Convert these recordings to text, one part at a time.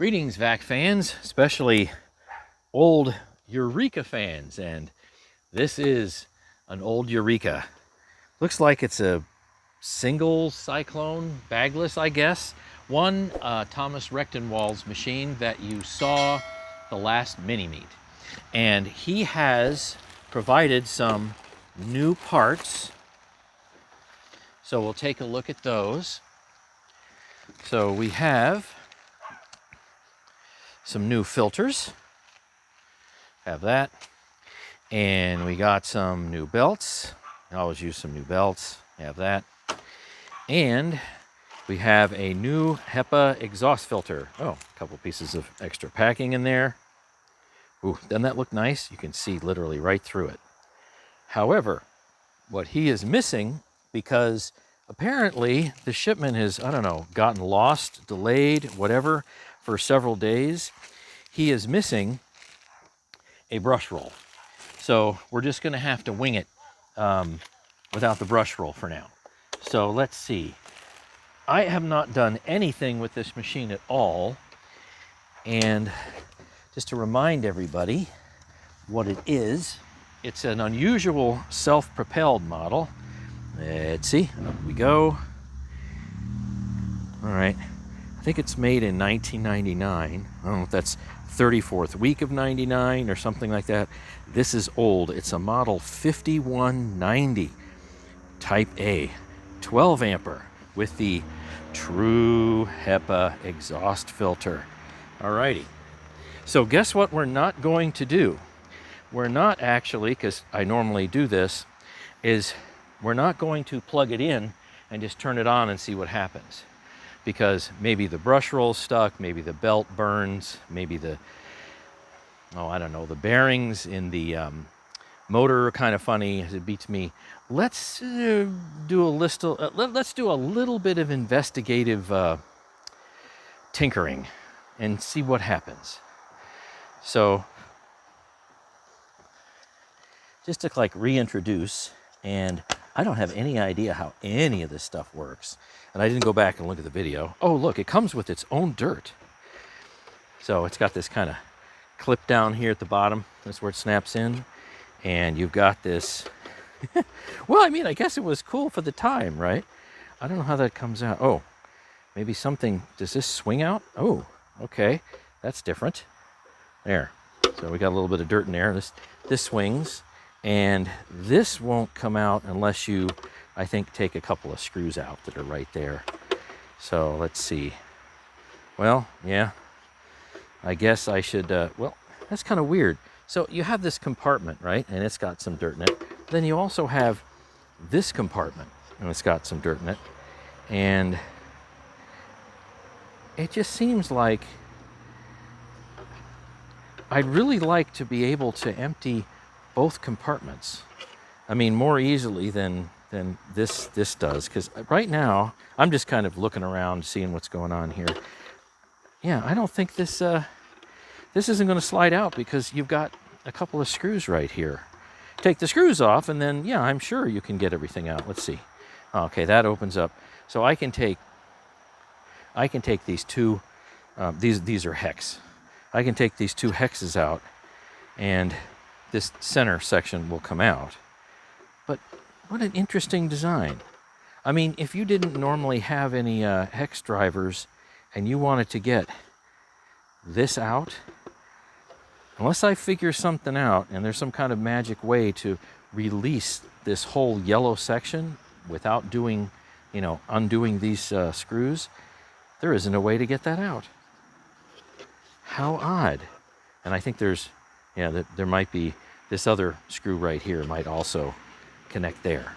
Greetings, vac fans, especially old Eureka fans. And this is an old Eureka. Looks like it's a single cyclone, bagless, I guess. One Thomas Rechtenwald's machine that you saw the last mini-meet. And he has provided some new parts. So we'll take a look at those. So we have some new filters, have that, and we got some new belts. I always use some new belts, have that, and we have a new HEPA exhaust filter. Oh, a couple pieces of extra packing in there. Ooh, doesn't that look nice? You can see literally right through it. However, what he is missing, because apparently the shipment has, I don't know, gotten lost, delayed, whatever, for several days, he is missing a brush roll. So we're just going to have to wing it without the brush roll for now. So let's see. I have not done anything with this machine at all. And just to remind everybody what it is, it's an unusual self-propelled model. Let's see, up we go. All right. I think it's made in 1999. I don't know if that's 34th week of 99 or something like that. This is old. It's a model 5190 Type A, 12 ampere with the true HEPA exhaust filter. Alrighty. So guess what we're not going to do? We're not actually, because I normally do this, is we're not going to plug it in and just turn it on and see what happens. Because maybe the brush roll's stuck, maybe the belt burns, maybe the, I don't know, the bearings in the motor are kind of funny. It beats me. Let's do a little bit of investigative tinkering and see what happens. So just to like reintroduce, and I don't have any idea how any of this stuff works. And I didn't go back and look at the video. Oh, look, it comes with its own dirt. So it's got this kind of clip down here at the bottom. That's where it snaps in. And you've got this. Well, I mean, I guess it was cool for the time, right? I don't know how that comes out. Oh, maybe something. Does this swing out? Oh, okay. That's different. There. So we got a little bit of dirt in there. This swings. And this won't come out unless you, I think, take a couple of screws out that are right there. So let's see. Well, yeah, I guess I should, well, that's kind of weird. So you have this compartment, right? And it's got some dirt in it. Then you also have this compartment, and it's got some dirt in it. And it just seems like I'd really like to be able to empty both compartments. I mean, more easily than this does, because right now I'm just kind of looking around, seeing what's going on here. Yeah, I don't think this isn't going to slide out because you've got a couple of screws right here. Take the screws off, and then yeah, I'm sure you can get everything out. Let's see. Okay, that opens up, so I can take these two. These are hex. I can take these two hexes out, and this center section will come out. But what an interesting design. I mean, if you didn't normally have any hex drivers and you wanted to get this out, unless I figure something out and there's some kind of magic way to release this whole yellow section without doing, undoing these screws, there isn't a way to get that out. How odd. And I think there might be this other screw right here might also connect there.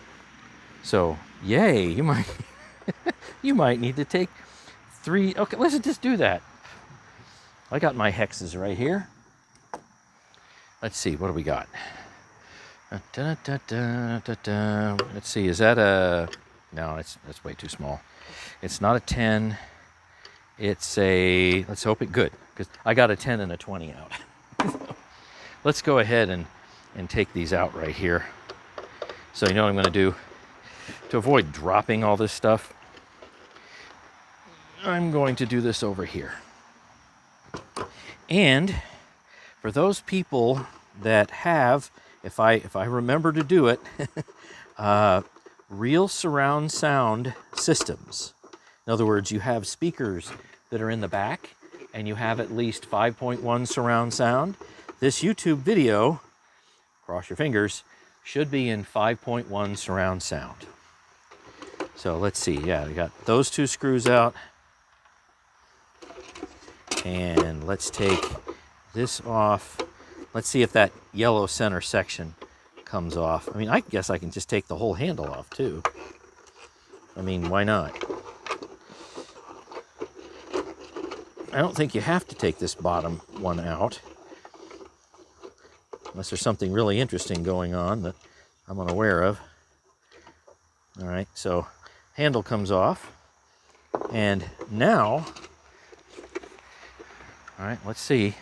So, yay, you might you might need to take 3. Okay, let's just do that. I got my hexes right here. Let's see, what do we got? Let's see, is that a... No, that's way too small. It's not a 10. It's a... Let's hope it... Good, because I got a 10 and a 20 out. Let's go ahead and take these out right here. So you know what I'm going to do? To avoid dropping all this stuff, I'm going to do this over here. And for those people that have, if I remember to do it, real surround sound systems. In other words, you have speakers that are in the back and you have at least 5.1 surround sound. This YouTube video, cross your fingers, should be in 5.1 surround sound. So let's see, yeah, we got those two screws out. And let's take this off. Let's see if that yellow center section comes off. I mean, I guess I can just take the whole handle off too. I mean, why not? I don't think you have to take this bottom one out, unless there's something really interesting going on that I'm unaware of. All right, so handle comes off. And now, all right, let's see.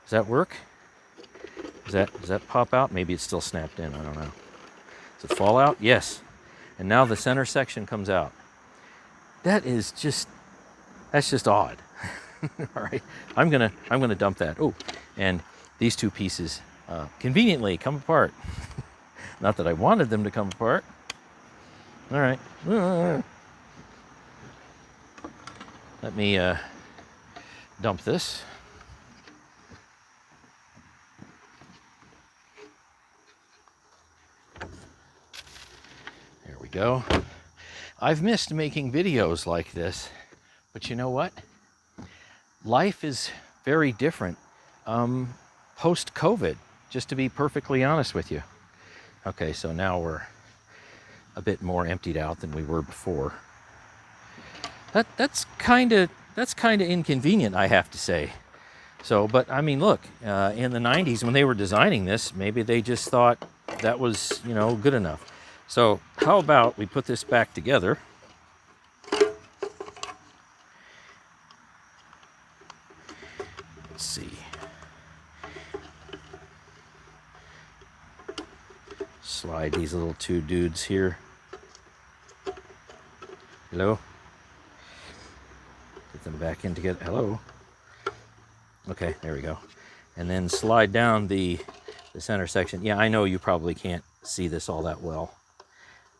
Does that work? Does that pop out? Maybe it's still snapped in, I don't know. Does it fall out? Yes. And now the center section comes out. That's just odd. All right, I'm gonna dump that. Oh, and these two pieces conveniently come apart. Not that I wanted them to come apart. All right. Let me dump this. There we go. I've missed making videos like this, but you know what? Life is very different post-COVID, just to be perfectly honest with you. Okay, so now we're a bit more emptied out than we were before. That's kind of inconvenient, I have to say. So, but I mean, look, in the 90s when they were designing this, maybe they just thought that was, good enough. So how about we put this back together? Let's see. Slide these little two dudes here. Hello? Get them back in together. Hello? Okay, there we go. And then slide down the center section. Yeah, I know you probably can't see this all that well.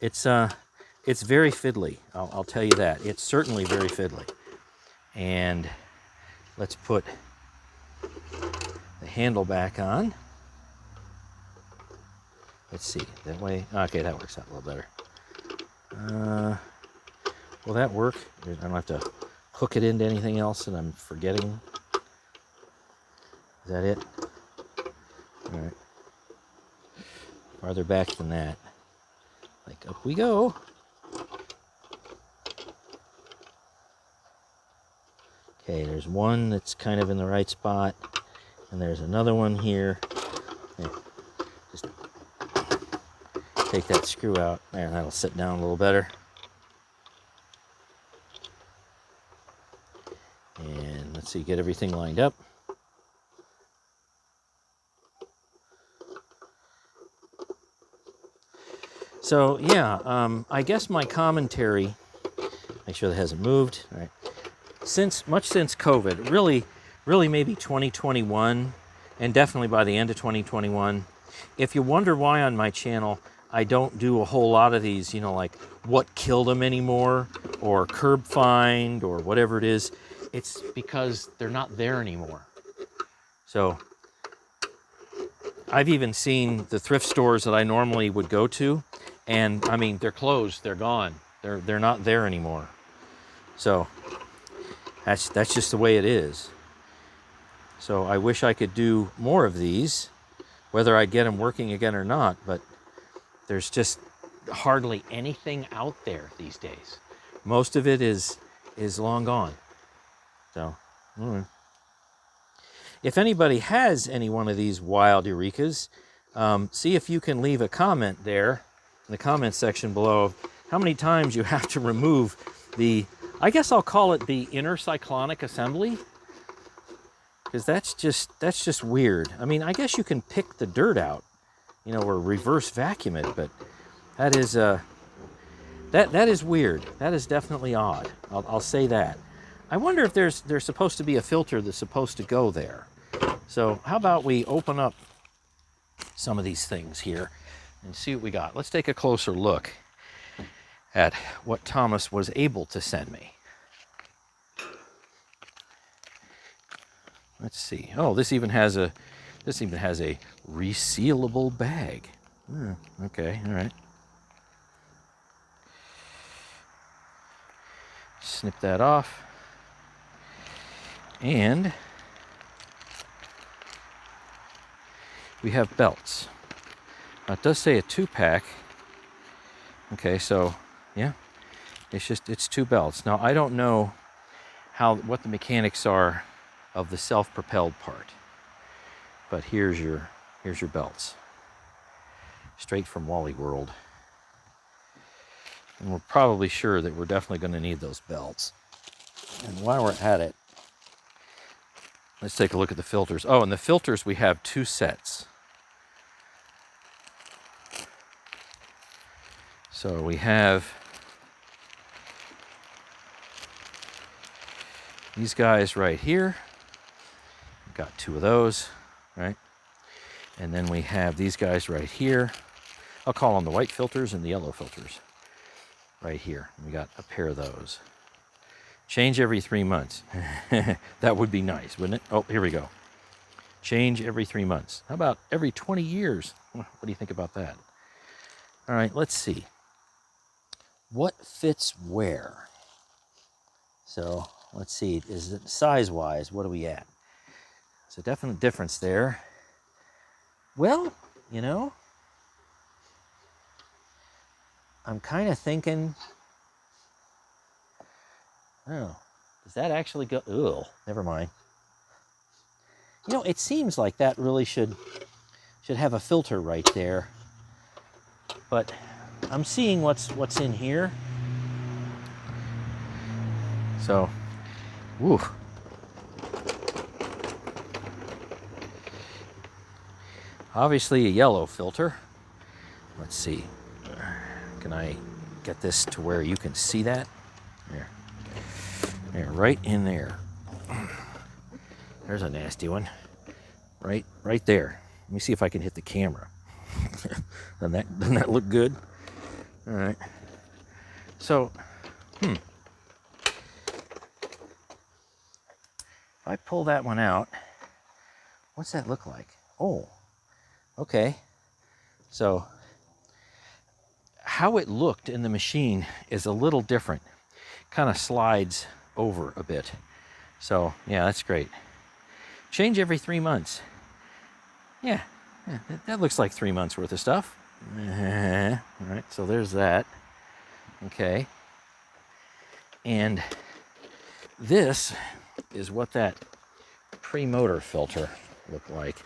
It's very fiddly. I'll tell you that. It's certainly very fiddly. And let's put the handle back on. Let's see, that way, okay, that works out a little better. Will that work? I don't have to hook it into anything else that I'm forgetting. Is that it? All right. Farther back than that. Like, up we go. Okay, there's one that's kind of in the right spot, and there's another one here. Yeah, just take that screw out. There, that'll sit down a little better. And let's see, get everything lined up. So yeah, I guess my commentary, make sure that hasn't moved. All right. Since COVID, really maybe 2021, and definitely by the end of 2021. If you wonder why on my channel I don't do a whole lot of these, like what killed them anymore, or curb find, or whatever it is, it's because they're not there anymore. So I've even seen the thrift stores that I normally would go to, and I mean, they're closed, they're gone, they're not there anymore. So that's just the way it is. So I wish I could do more of these, whether I get them working again or not, but there's just hardly anything out there these days. Most of it is long gone. So, if anybody has any one of these wild Eurekas, see if you can leave a comment there in the comment section below how many times you have to remove the, I guess I'll call it the inner cyclonic assembly, because that's just weird. I mean, I guess you can pick the dirt out, or reverse vacuum it, but that is that is weird. That is definitely odd. I'll say that. I wonder if there's supposed to be a filter that's supposed to go there. So how about we open up some of these things here and see what we got. Let's take a closer look at what Thomas was able to send me. Let's see. Oh, this even has a resealable bag. Okay, all right. Snip that off. And we have belts. Now it does say a 2-pack. Okay, so yeah, it's 2 belts. Now I don't know what the mechanics are of the self-propelled part, but here's your belts, straight from Wally World. And we're probably sure that we're definitely going to need those belts. And while we're at it, let's take a look at the filters. Oh, and the filters, we have 2 sets. So we have these guys right here. We've got 2 of those, right? And then we have these guys right here. I'll call them the white filters and the yellow filters right here. We got a pair of those. Change every 3 months. That would be nice, wouldn't it? Oh, here we go. Change every 3 months. How about every 20 years? What do you think about that? All right, let's see. What fits where? So let's see, is it size-wise, what are we at? There's a definite difference there. Well, you know, I'm kind of thinking, oh, does that actually go? Ugh, never mind. You know, it seems like that really should have a filter right there. But I'm seeing what's in here. So, woo. Obviously a yellow filter. Let's see. Can I get this to where you can see that? There, right in there. There's a nasty one. Right there. Let me see if I can hit the camera. Doesn't that look good? All right. So, if I pull that one out, what's that look like? Oh, okay. So, how it looked in the machine is a little different. Kind of slides over a bit. So, yeah, that's great. Change every 3 months. Yeah, that looks like 3 months worth of stuff. All right, so there's that. Okay. And this is what that pre-motor filter looked like.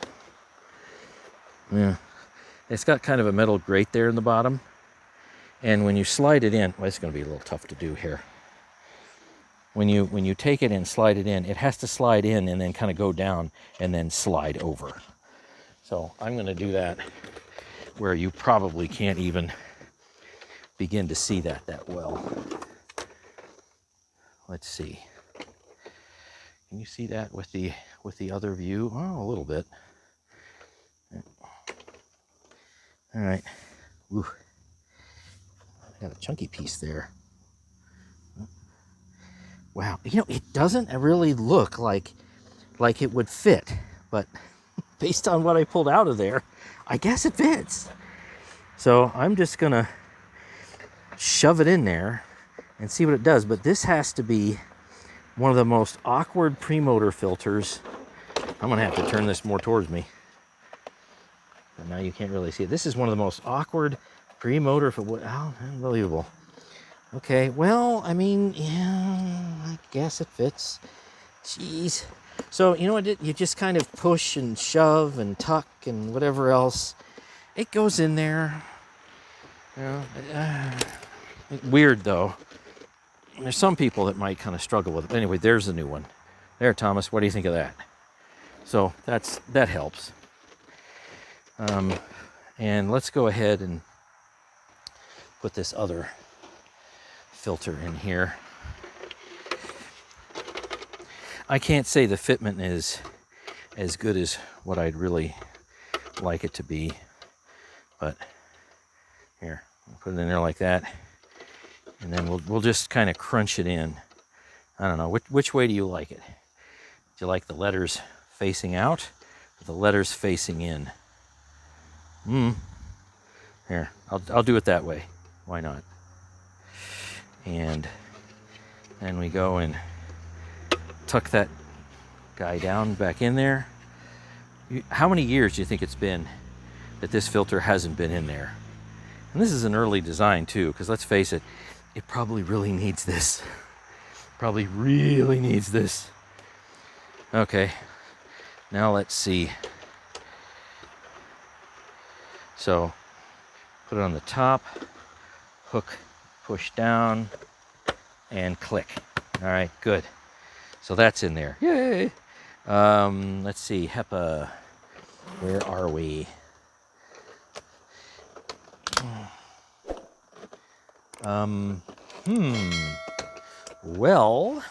Yeah. It's got kind of a metal grate there in the bottom. And when you slide it in, well, it's going to be a little tough to do here. When you take it and slide it in, it has to slide in and then kind of go down and then slide over. So I'm going to do that where you probably can't even begin to see that well. Let's see. Can you see that with the other view? Oh, a little bit. All right. Ooh. I got a chunky piece there. Wow. You know, it doesn't really look like it would fit, but based on what I pulled out of there, I guess it fits. So I'm just gonna shove it in there and see what it does. But this has to be one of the most awkward pre-motor filters. I'm gonna have to turn this more towards me. And now you can't really see it. This is one of the most awkward pre-motor filters. Oh, unbelievable. Okay, well, I mean, yeah, I guess it fits. Jeez. So, you know what, you just kind of push and shove and tuck and whatever else. It goes in there. You know, weird, though. There's some people that might kind of struggle with it. Anyway, there's the new one. There, Thomas, what do you think of that? So, that helps. And let's go ahead and put this other filter in here. I can't say the fitment is as good as what I'd really like it to be, but here, I'll put it in there like that, and then we'll just kind of crunch it in. I don't know, which way do you like it? Do you like the letters facing out or the letters facing in? Here, I'll do it that way. Why not? And then we go and tuck that guy down back in there. How many years do you think it's been that this filter hasn't been in there? And this is an early design too, because let's face it, it probably really needs this. Probably really needs this. Okay, now let's see. So, put it on the top, hook, push down, and click. All right, good. So that's in there. Yay! Let's see, HEPA, where are we? Well,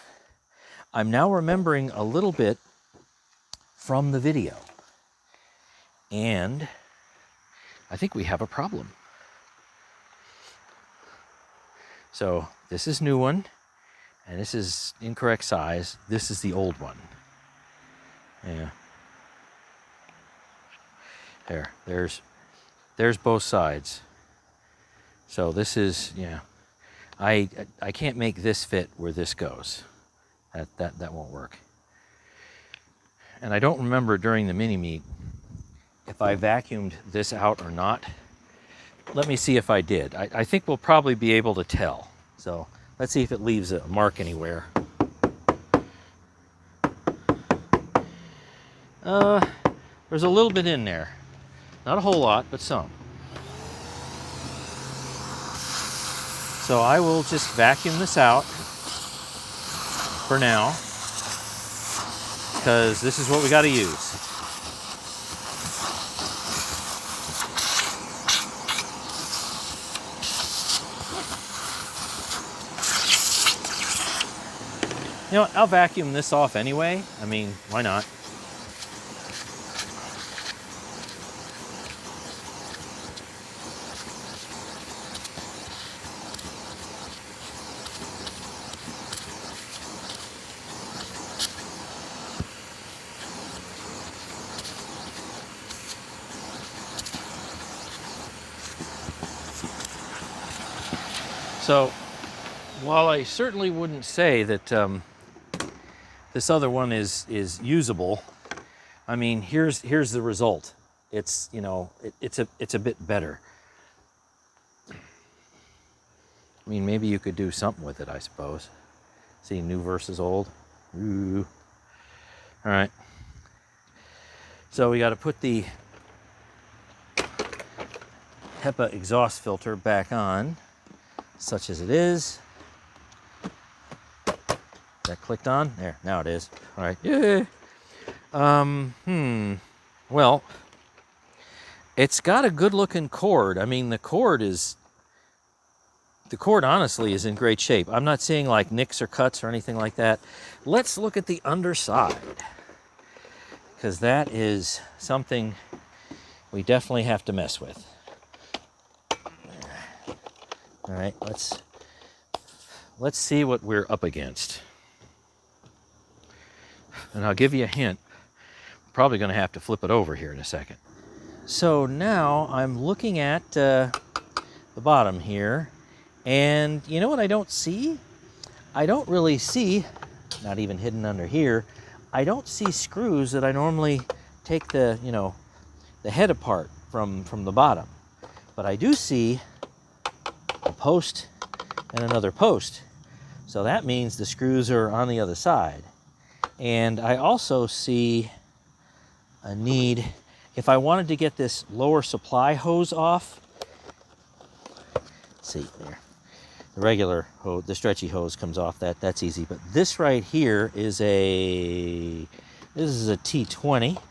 I'm now remembering a little bit from the video. And I think we have a problem. So this is new one, and this is incorrect size. This is the old one. Yeah. There's both sides. So this is, yeah. I can't make this fit where this goes. That won't work. And I don't remember during the mini-meet if I vacuumed this out or not. Let me see if I did. I think we'll probably be able to tell. So let's see if it leaves a mark anywhere. There's a little bit in there. Not a whole lot, but some. So I will just vacuum this out for now, because this is what we got to use. You know what, I'll vacuum this off anyway. I mean, why not? So, while I certainly wouldn't say that this other one is usable, I mean, here's the result. It's, you know, it's a bit better. I mean, maybe you could do something with it, I suppose. See, new versus old. Ooh. All right. So we got to put the HEPA exhaust filter back on, such as it is. That clicked on? There, now it is. All right. Yeah. Well, it's got a good looking cord. I mean, the cord honestly is in great shape. I'm not seeing like nicks or cuts or anything like that. Let's look at the underside, because that is something we definitely have to mess with. All right, let's see what we're up against. And I'll give you a hint. I'm probably going to have to flip it over here in a second. So now I'm looking at the bottom here, and you know what I don't see? I don't really see, not even hidden under here, I don't see screws that I normally take the, you know, the head apart from the bottom. But I do see a post and another post. So that means the screws are on the other side. And I also see a need, if I wanted to get this lower supply hose off, let's see there, the regular hose, the stretchy hose comes off, that's easy. But this right here is this is a T20,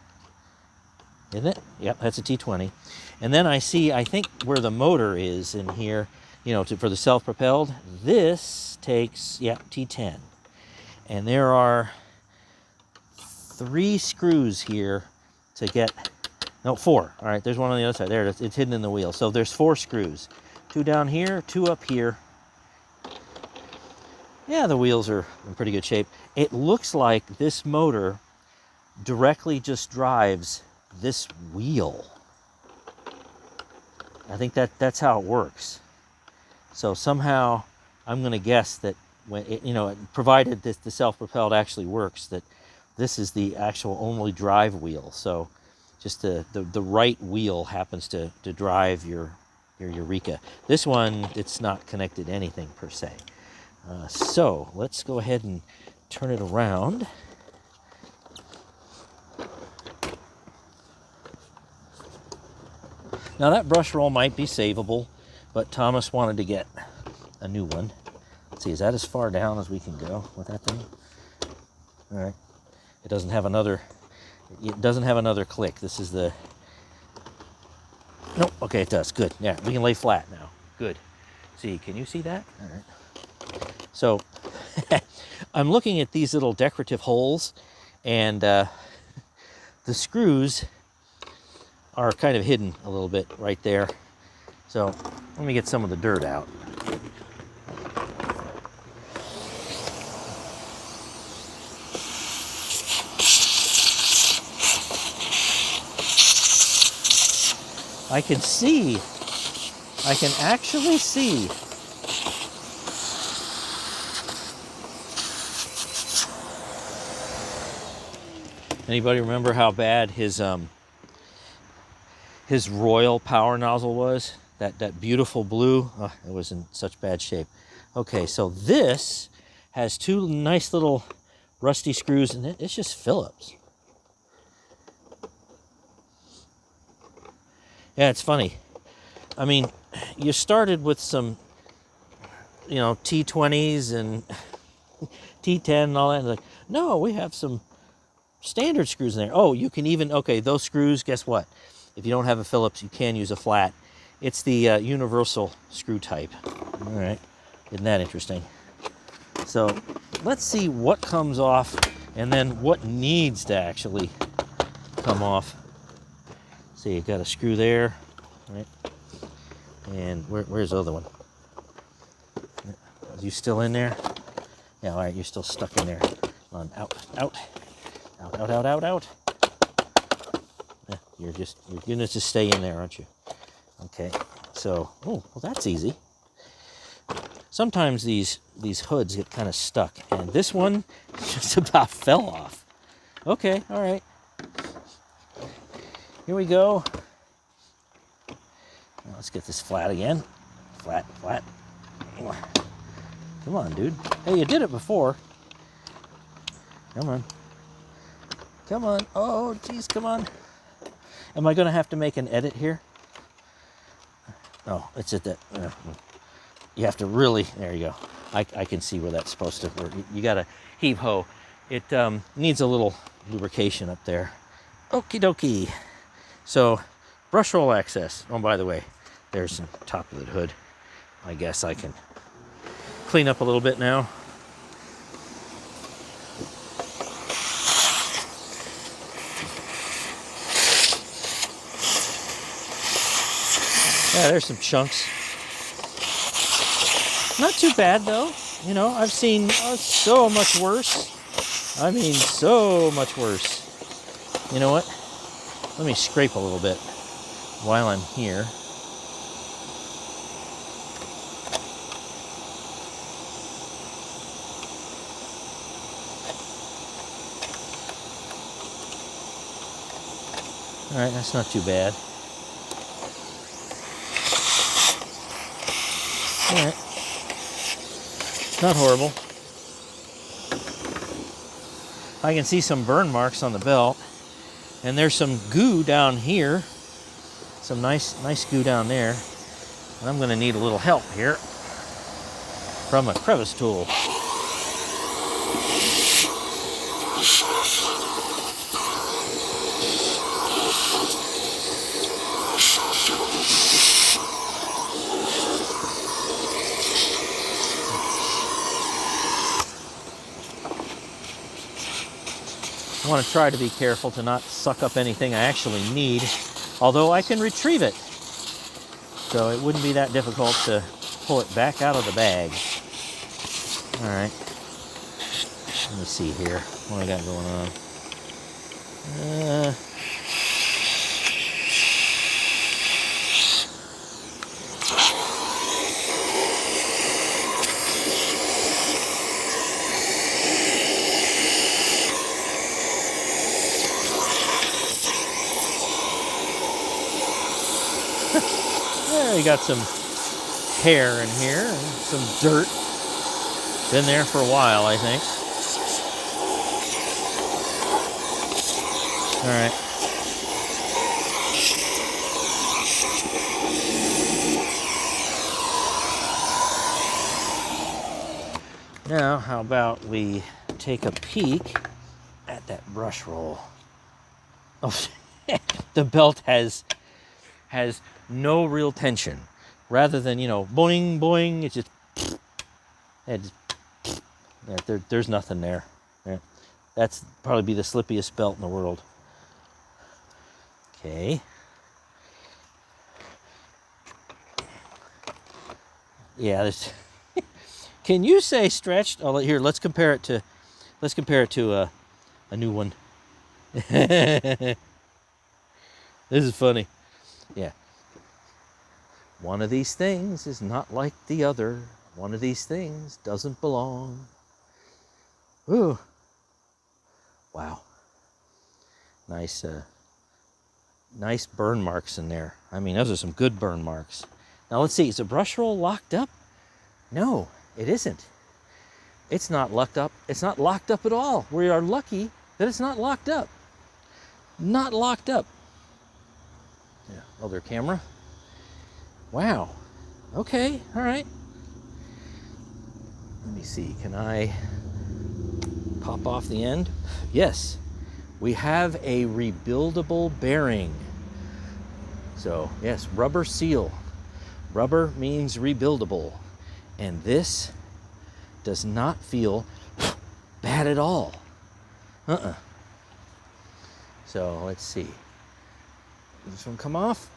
isn't it? Yep, that's a T20. And then I see, I think where the motor is in here, you know, for the self-propelled, this takes, yeah, T10. And there are 3 screws here to get, no, 4. All right, there's one on the other side. There it is. It's hidden in the wheel. So there's 4 screws. 2 down here, 2 up here. Yeah, the wheels are in pretty good shape. It looks like this motor directly just drives this wheel. I think that's how it works. So somehow I'm going to guess that when it, provided that the self-propelled actually works, that this is the actual only drive wheel. So just the right wheel happens to drive your Eureka. This one, it's not connected to anything per se. So let's go ahead and turn it around. Now that brush roll might be savable, but Thomas wanted to get a new one. Let's see, is that as far down as we can go with that thing? All right. It doesn't have another click. This is the, nope, okay, it does, good. Yeah, we can lay flat now, good. See, can you see that? All right. So I'm looking at these little decorative holes, and the screws are kind of hidden a little bit right there. So let me get some of the dirt out. I can actually see. Anybody remember how bad his Royal power nozzle was? That beautiful blue, oh, it was in such bad shape. Okay, so this has 2 nice little rusty screws, and it's just Phillips. Yeah, it's funny. I mean, you started with some, T20s and T10 and all that. And like, no, we have some standard screws in there. Oh, you can even, okay, those screws, guess what? If you don't have a Phillips, you can use a flat. It's the universal screw type. All right, isn't that interesting? So let's see what comes off and then what needs to actually come off. See, you got a screw there, right? And where's the other one? Are you still in there? Yeah, all right, you're still stuck in there. Come on, out. Yeah, you're gonna just stay in there, aren't you? Okay, so, oh, well, that's easy. Sometimes these hoods get kind of stuck, and this one just about fell off. Okay, all right. Here we go. Now let's get this flat again. Flat. Come on, dude. Hey, you did it before. Come on. Oh, geez, come on. Am I going to have to make an edit here? Oh, it's at that. You have to really, there you go. I can see where that's supposed to work. You got to heave ho. It needs a little lubrication up there. Okie dokie. So, brush roll access. Oh, by the way, there's the top of the hood. I guess I can clean up a little bit now. Yeah, there's some chunks. Not too bad, though. I've seen so much worse. I mean, so much worse. You know what? Let me scrape a little bit while I'm here. All right, that's not too bad. All right. Not horrible. I can see some burn marks on the belt. And there's some goo down here. Some nice goo down there. And I'm going to need a little help here from a crevice tool. want to try to be careful to not suck up anything I actually need, although I can retrieve it. So it wouldn't be that difficult to pull it back out of the bag. All right. Let me see here. What I got going on? You got some hair in here and some dirt. Been there for a while, I think. All right. Now, how about we take a peek at that brush roll? Oh, the belt has no real tension. Rather than, boing, boing, it's just, there's nothing there. Yeah. That's probably be the slippiest belt in the world. Okay. Yeah, this. Can you say stretched? Oh, here, let's compare it to a new one. This is funny. Yeah. One of these things is not like the other. One of these things doesn't belong. Ooh. Wow. Nice burn marks in there. I mean, those are some good burn marks. Now let's see, is the brush roll locked up? No, it isn't. It's not locked up. It's not locked up at all. We are lucky that it's not locked up. Not locked up. Yeah, other camera. Wow. Okay, all right. Let me see, can I pop off the end? Yes, we have a rebuildable bearing. So, yes, rubber seal. Rubber means rebuildable. And this does not feel bad at all. So, let's see. Does this one come off?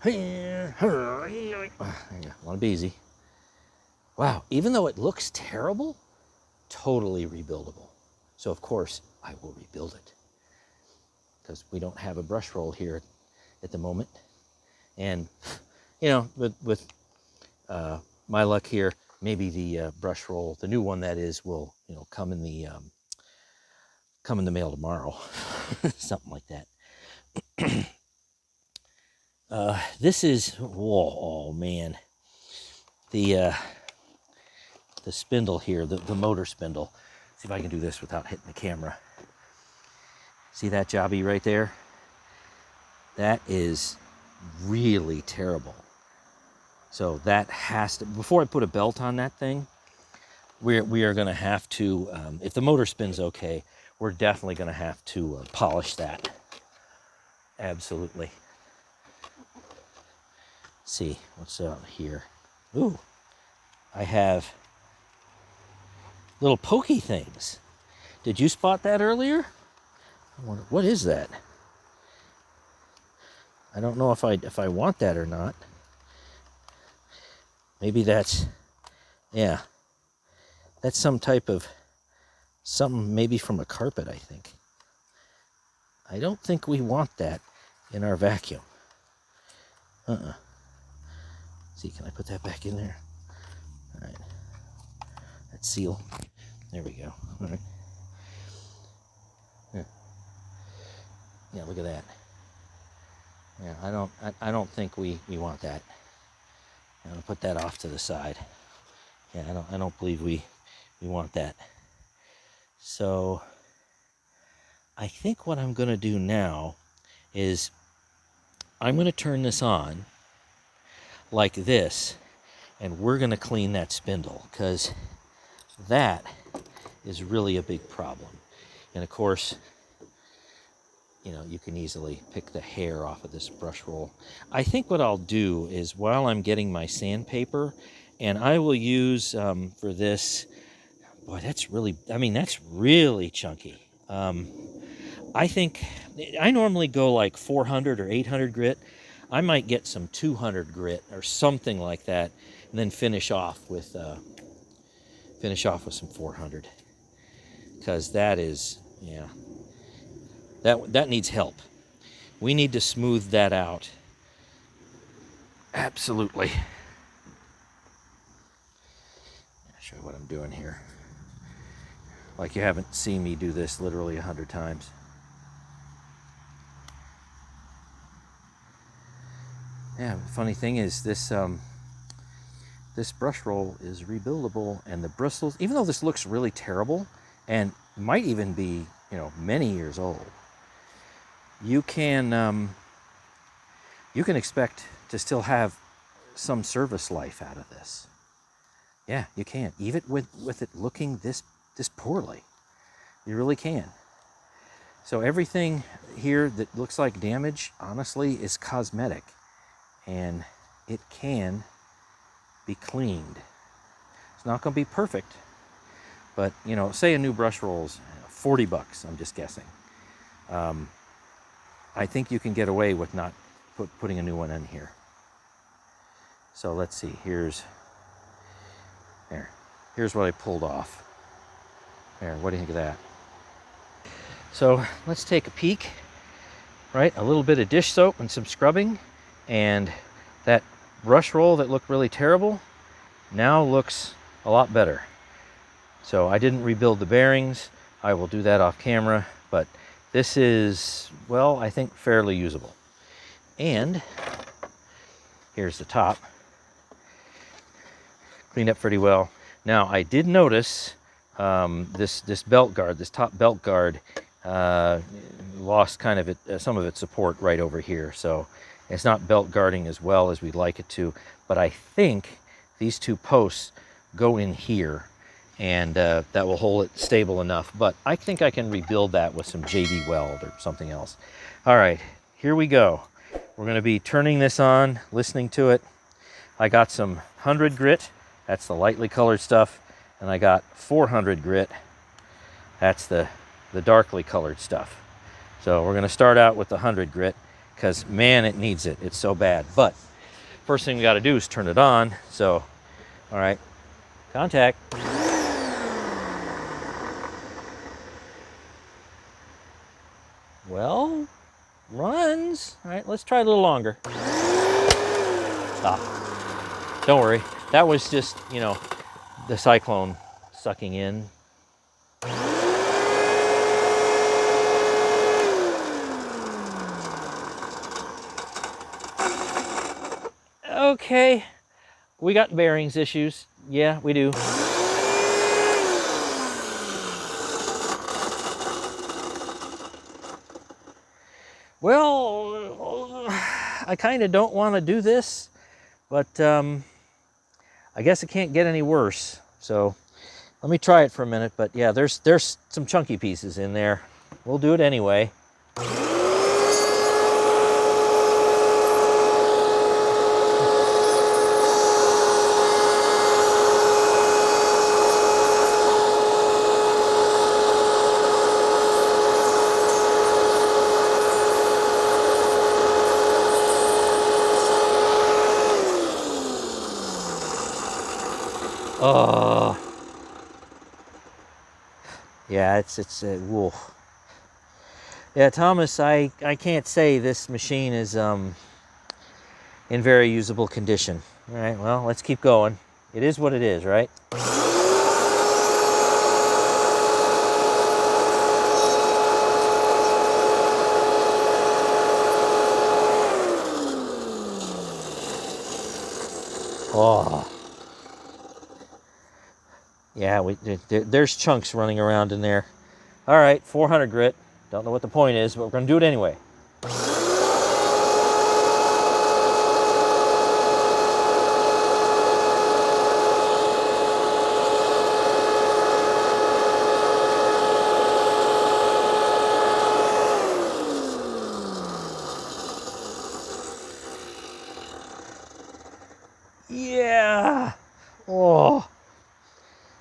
Want to be easy. Wow, even though it looks terrible, totally rebuildable. So of course, I will rebuild it. Because we don't have a brush roll here at the moment. And, with my luck here, maybe the brush roll, the new one that is, will, come in the mail tomorrow. Something like that. This is, oh man, the spindle here, the motor spindle. See if I can do this without hitting the camera. See that jobby right there? That is really terrible. So that has to, before I put a belt on that thing, we are going to have to, if the motor spins okay, we're definitely going to have to polish that. Absolutely. See what's out here. Ooh, I have little pokey things. Did you spot that earlier? I wonder, what is that? I don't know if I want that or not. Maybe that's, yeah, that's some type of something, maybe from a carpet, I think. I don't think we want that in our vacuum. See, can I put that back in there? All right. That seal. There we go. All right. Yeah, look at that. Yeah, I don't think we want that. I'm gonna put that off to the side. Yeah, I don't believe we want that. So I think what I'm gonna do now is I'm gonna turn this on like this, and we're gonna clean that spindle, because that is really a big problem. And of course, you can easily pick the hair off of this brush roll. I think what I'll do is, while I'm getting my sandpaper, and I will use for this, boy, that's really chunky. I think I normally go like 400 or 800 grit. I might get some 200 grit or something like that, and then finish off with some 400, because that is, yeah, that needs help. We need to smooth that out. Absolutely. I'll show you what I'm doing here. Like you haven't seen me do this literally 100 times. Yeah, the funny thing is this this brush roll is rebuildable, and the bristles, even though this looks really terrible and might even be, you know, many years old, you can expect to still have some service life out of this. Yeah, you can, even with it looking this poorly. You really can. So everything here that looks like damage, honestly, is cosmetic, and it can be cleaned. It's not going to be perfect, but, you know, say a new brush roll's $40, I'm just guessing. I think you can get away with not putting a new one in here. So let's see, here's what I pulled off. There, what do you think of that? So let's take a peek, right? A little bit of dish soap and some scrubbing, and that brush roll that looked really terrible now looks a lot better. So I didn't rebuild the bearings. I will do that off camera, but this is, well, I think fairly usable. And here's the top. Cleaned up pretty well. Now I did notice this belt guard, this top belt guard, lost kind of some of its support right over here. So it's not belt guarding as well as we'd like it to, but I think these two posts go in here, and that will hold it stable enough. But I think I can rebuild that with some JB Weld or something else. All right, here we go. We're going to be turning this on, listening to it. I got some 100 grit, that's the lightly colored stuff, and I got 400 grit, that's the darkly colored stuff. So we're going to start out with the 100 grit, because man, it needs it. It's so bad. But first thing we got to do is turn it on. So, all right, contact. Well, runs. All right, let's try a little longer. Stop. Don't worry. That was just, you know, the cyclone sucking in. Okay, we got bearings issues. Yeah, we do. Well, I kind of don't want to do this, but I guess it can't get any worse. So let me try it for a minute. But yeah, there's some chunky pieces in there. We'll do it anyway. Oh, yeah, it's wool. Yeah, Thomas, I can't say this machine is in very usable condition. All right, well, let's keep going. It is what it is, right? Oh. Yeah, there's chunks running around in there. All right, 400 grit. Don't know what the point is, but we're going to do it anyway. Yeah. Oh.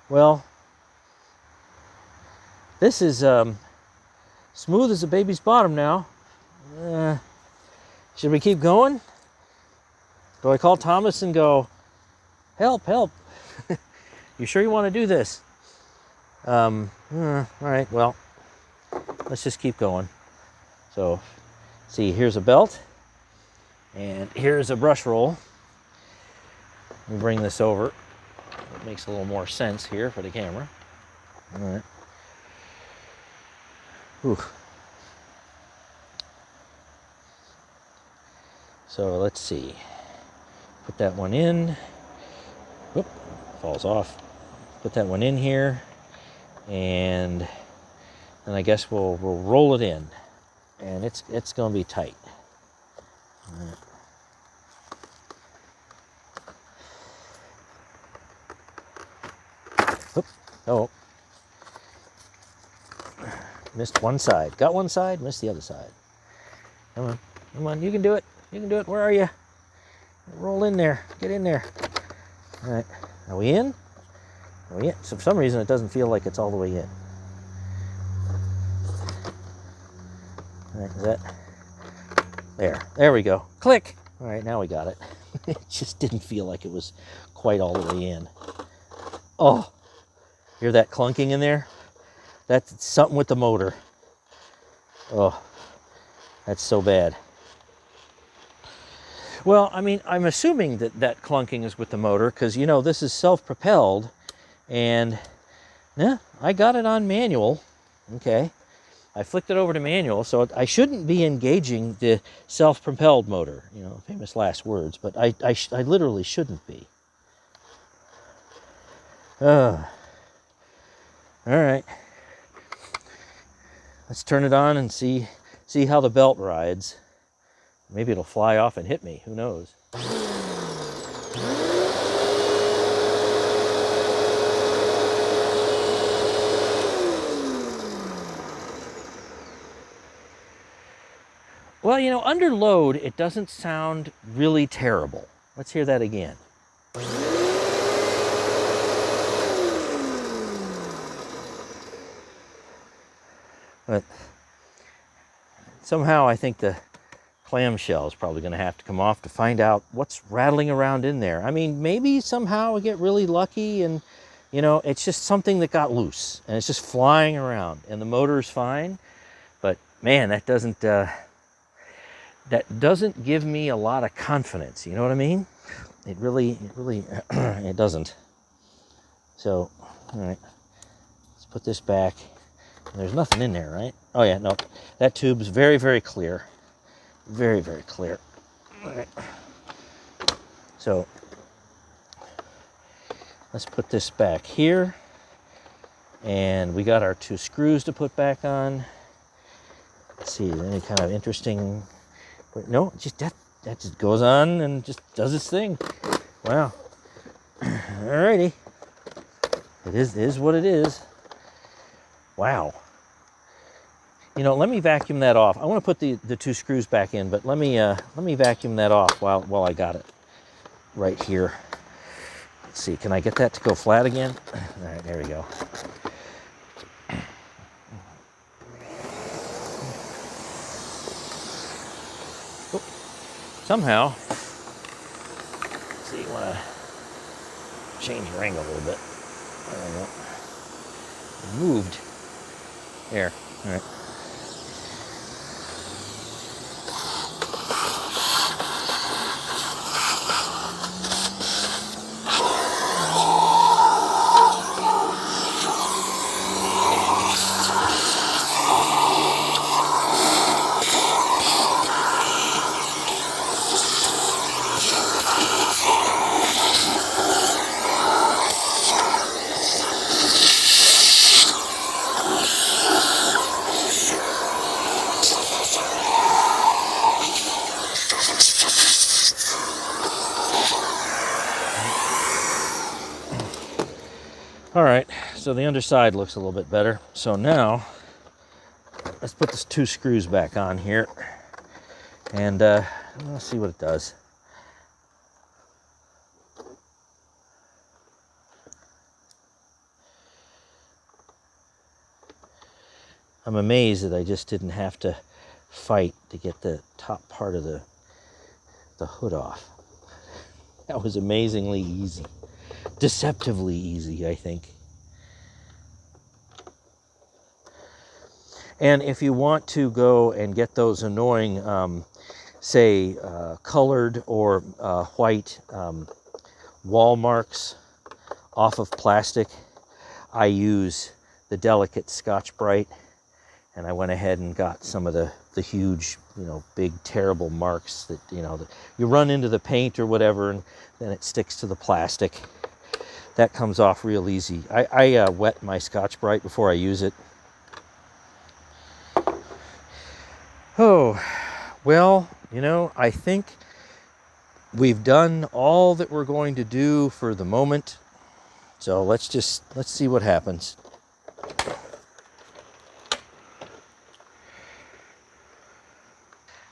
Well, this is Smooth as a baby's bottom now. Should we keep going? Do I call Thomas and go, help, help? You sure you want to do this? All right, well, let's just keep going. So, see, here's a belt, and here's a brush roll. Let me bring this over. It makes a little more sense here for the camera. All right. Whew. So let's see. Put that one in. Whoop, falls off. Put that one in here, and then I guess we'll roll it in, and it's going to be tight. All right. Oop. Oh, missed one side. Got one side, missed the other side. Come on, come on, you can do it. You can do it. Where are you? Roll in there. Get in there. All right. Are we in? Are we in? So for some reason, it doesn't feel like it's all the way in. All right, is that? There we go. Click. All right, now we got it. It just didn't feel like it was quite all the way in. Oh, hear that clunking in there? That's something with the motor. Oh, that's so bad. Well, I mean, I'm assuming that clunking is with the motor because, you know, this is self-propelled, and yeah, I got it on manual. Okay, I flicked it over to manual, so I shouldn't be engaging the self-propelled motor, you know, famous last words, but I literally shouldn't be. All right, let's turn it on and see how the belt rides. Maybe it'll fly off and hit me, who knows? Well, you know, under load, it doesn't sound really terrible. Let's hear that again. But somehow I think the clamshell is probably going to have to come off to find out what's rattling around in there. I mean, maybe somehow I get really lucky and, you know, it's just something that got loose and it's just flying around and the motor's fine. But man, that doesn't give me a lot of confidence. You know what I mean? It really, it doesn't. So, all right, let's put this back. There's nothing in there, right? Oh yeah, no, that tube's very, very clear. Very, very clear. All right. So let's put this back here. And we got our 2 screws to put back on. Let's see, any kind of interesting, but no, just that just goes on and just does its thing. Wow. Alrighty. It is what it is. Wow. You know, let me vacuum that off. I want to put the 2 screws back in, but let me vacuum that off while I got it right here. Let's see, can I get that to go flat again? All right, there we go. Oh, somehow, let's see, you want to change your angle a little bit. There we go. Moved. There. All right. All right, so the underside looks a little bit better. So now, let's put these 2 screws back on here, and let's see what it does. I'm amazed that I just didn't have to fight to get the top part of the hood off. That was amazingly easy. Deceptively easy, I think. And if you want to go and get those annoying, say, colored or white wall marks off of plastic, I use the delicate Scotch-Brite, and I went ahead and got some of the huge, big, terrible marks that, that you run into the paint or whatever, and then it sticks to the plastic. That comes off real easy. I wet my Scotch-Brite before I use it. Oh, well, I think we've done all that we're going to do for the moment. So let's see what happens.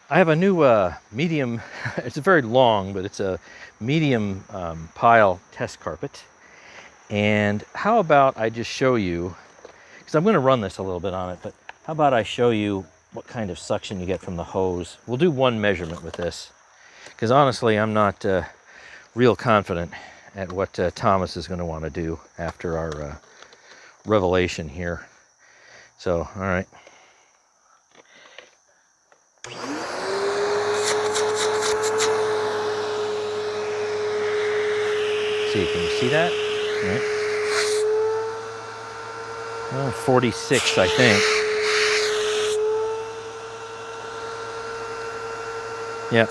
I have a new medium, it's a very long, but it's a medium pile test carpet. And how about I just show you, because I'm going to run this a little bit on it, but how about I show you what kind of suction you get from the hose. We'll do one measurement with this, because honestly, I'm not real confident at what Thomas is going to want to do after our revelation here. So, all right. See, can you see that? All right. 46, I think. Yep.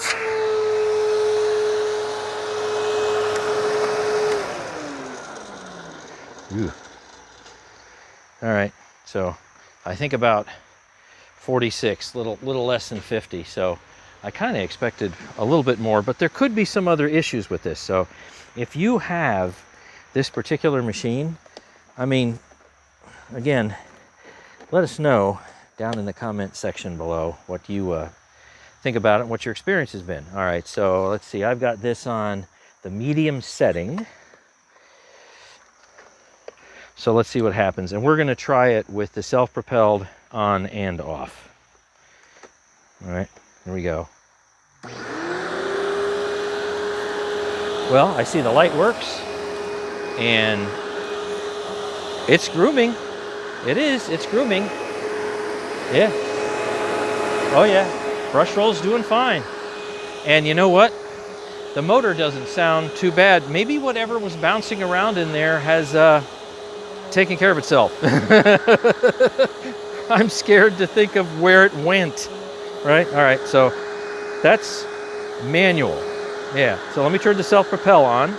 Ooh. All right, so I think about 46, little less than 50. So I kind of expected a little bit more, but there could be some other issues with this. So if you have this particular machine, I mean, again, let us know down in the comment section below what you think about it, what your experience has been. All right, so let's see. I've got this on the medium setting. So let's see what happens. And we're going to try it with the self-propelled on and off. All right, here we go. Well, I see the light works. And it's grooming. It is. It's grooming. Yeah. Oh, yeah. Brush roll's doing fine. And you know what? The motor doesn't sound too bad. Maybe whatever was bouncing around in there has taken care of itself. I'm scared to think of where it went. Right? All right. So that's manual. Yeah. So let me turn the self-propel on.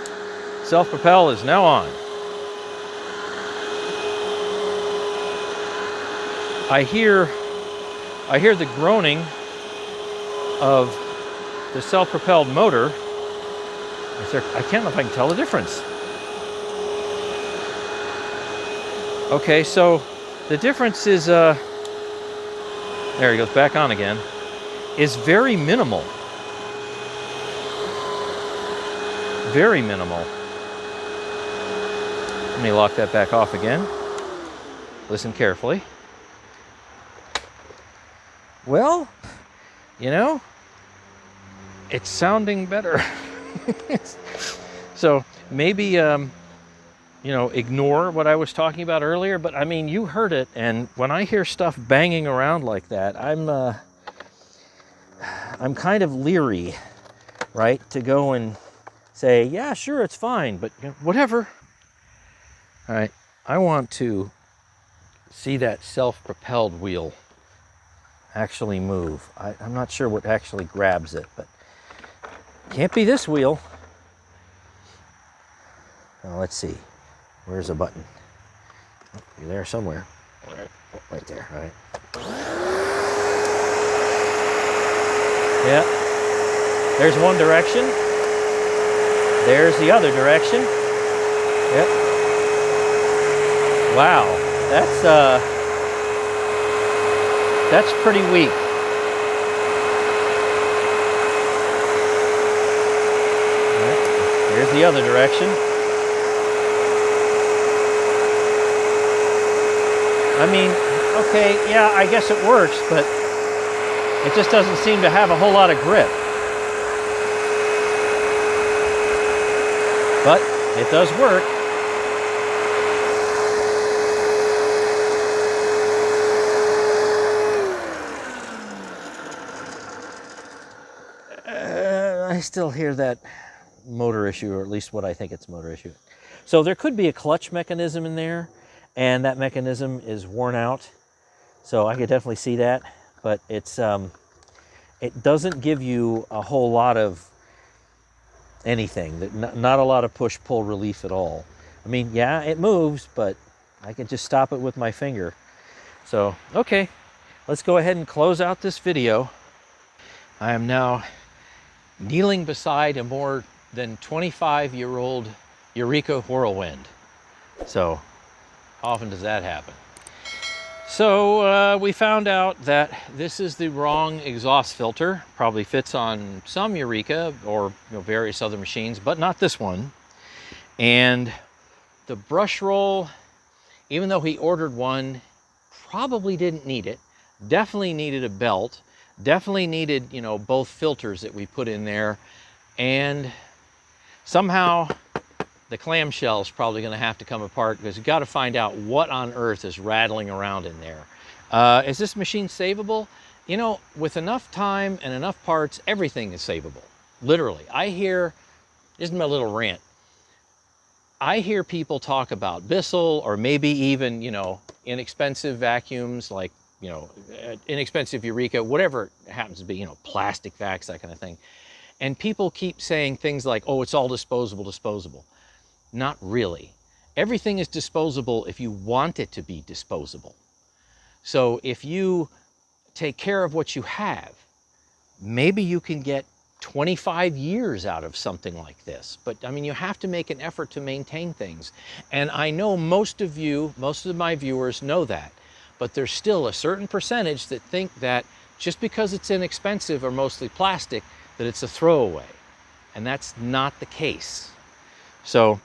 Self-propel is now on. I hear the groaning of the self-propelled motor. I can't know if I can tell the difference. Okay, so the difference is, there he goes, back on again, is very minimal. Very minimal. Let me lock that back off again. Listen carefully. Well, it's sounding better. So maybe, ignore what I was talking about earlier, but I mean, you heard it. And when I hear stuff banging around like that, I'm kind of leery, right? To go and say, yeah, sure, it's fine, but whatever. All right, I want to see that self-propelled wheel actually move. I'm not sure what actually grabs it, but can't be this wheel. Now, let's see. Where's the button? Oh, you're there somewhere. Right there, all right. Yeah. There's one direction. There's the other direction. Yep. Wow. That's pretty weak. All right. Here's the other direction. I mean, Okay, yeah, I guess it works, but it just doesn't seem to have a whole lot of grip. But it does work. I still hear that motor issue, or at least what I think it's a motor issue. So there could be a clutch mechanism in there, and that mechanism is worn out. So I could definitely see that, but it's it doesn't give you a whole lot of anything, not a lot of push-pull relief at all. I mean, yeah, it moves, but I can just stop it with my finger. So, okay, let's go ahead and close out this video. I am now kneeling beside a more than 25-year-old Eureka WhirlWind. So, how often does that happen? So we found out that this is the wrong exhaust filter. Probably fits on some Eureka or various other machines, but not this one. And the brush roll, even though he ordered one, probably didn't need it. Definitely needed a belt. Definitely needed, both filters that we put in there. And somehow the clamshell is probably going to have to come apart, because you've got to find out what on earth is rattling around in there. Is this machine savable? With enough time and enough parts, everything is savable. Literally. This is my little rant. I hear people talk about Bissell, or maybe even, inexpensive vacuums like, inexpensive Eureka, whatever it happens to be, plastic vacs, that kind of thing. And people keep saying things like, oh, it's all disposable. Not really. Everything is disposable if you want it to be disposable. So if you take care of what you have, maybe you can get 25 years out of something like this. But I mean, you have to make an effort to maintain things. And I know most of my viewers know that, but there's still a certain percentage that think that just because it's inexpensive or mostly plastic, that it's a throwaway. And that's not the case. So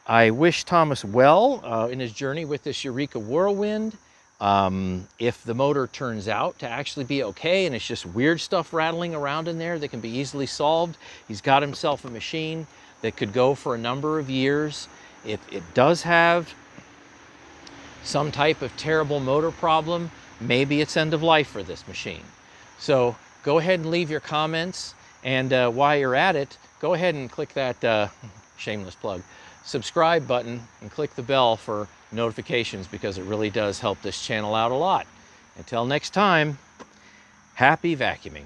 I wish Thomas well in his journey with this Eureka WhirlWind. If the motor turns out to actually be okay and it's just weird stuff rattling around in there that can be easily solved, he's got himself a machine that could go for a number of years. If it does have some type of terrible motor problem, maybe it's end of life for this machine. So go ahead and leave your comments, and while you're at it, go ahead and click that shameless plug subscribe button and click the bell for notifications, because it really does help this channel out a lot. Until next time, happy vacuuming.